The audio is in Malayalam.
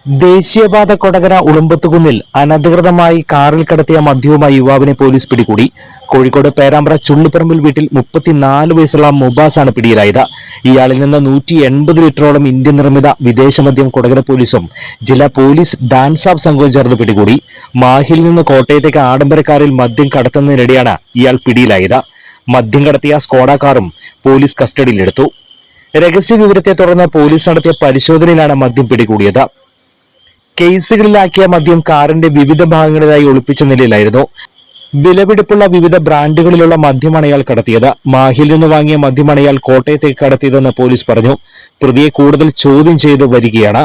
ദേശീയപാത കൊടകര ഉളുമ്പത്തുകുന്നിൽ അനധികൃതമായി കാറിൽ കടത്തിയ മദ്യവുമായി യുവാവിനെ പോലീസ് പിടികൂടി. കോഴിക്കോട് പേരാമ്പ്ര ചുള്ളിപ്പറമ്പിൽ വീട്ടിൽ 34 വയസ്സുള്ള മുബാസാണ് പിടിയിലായത്. ഇയാളിൽ നിന്ന് 180 ലിറ്ററോളം ഇന്ത്യൻ നിർമ്മിത വിദേശ മദ്യം കൊടകര പോലീസും ജില്ലാ പോലീസ് ഡാൻസ് ഓഫ് സംഘവും ചേർന്ന് പിടികൂടി. മാഹിയിൽ നിന്ന് കോട്ടയത്തേക്ക് ആഡംബര കാറിൽ മദ്യം കടത്തുന്നതിനിടെയാണ് ഇയാൾ പിടിയിലായത്. മദ്യം കടത്തിയ സ്കോഡ കാറും പോലീസ് കസ്റ്റഡിയിലെടുത്തു. രഹസ്യ വിവരത്തെ തുടർന്ന് പോലീസ് നടത്തിയ പരിശോധനയിലാണ് മദ്യം പിടികൂടിയത്. കേസുകളിലാക്കിയ മദ്യം കാറിന്റെ വിവിധ ഭാഗങ്ങളിലായി ഒളിപ്പിച്ച നിലയിലായിരുന്നു. വിലപിടിപ്പുള്ള വിവിധ ബ്രാൻഡുകളിലുള്ള മദ്യമാണ് ഇയാൾ കടത്തിയത്. മാഹിയിൽ നിന്ന് വാങ്ങിയ മദ്യമാണ് ഇയാൾ കോട്ടയത്തേക്ക് കടത്തിയതെന്ന് പോലീസ് പറഞ്ഞു. പ്രതിയെ കൂടുതൽ ചോദ്യം ചെയ്ത് വരികയാണ്.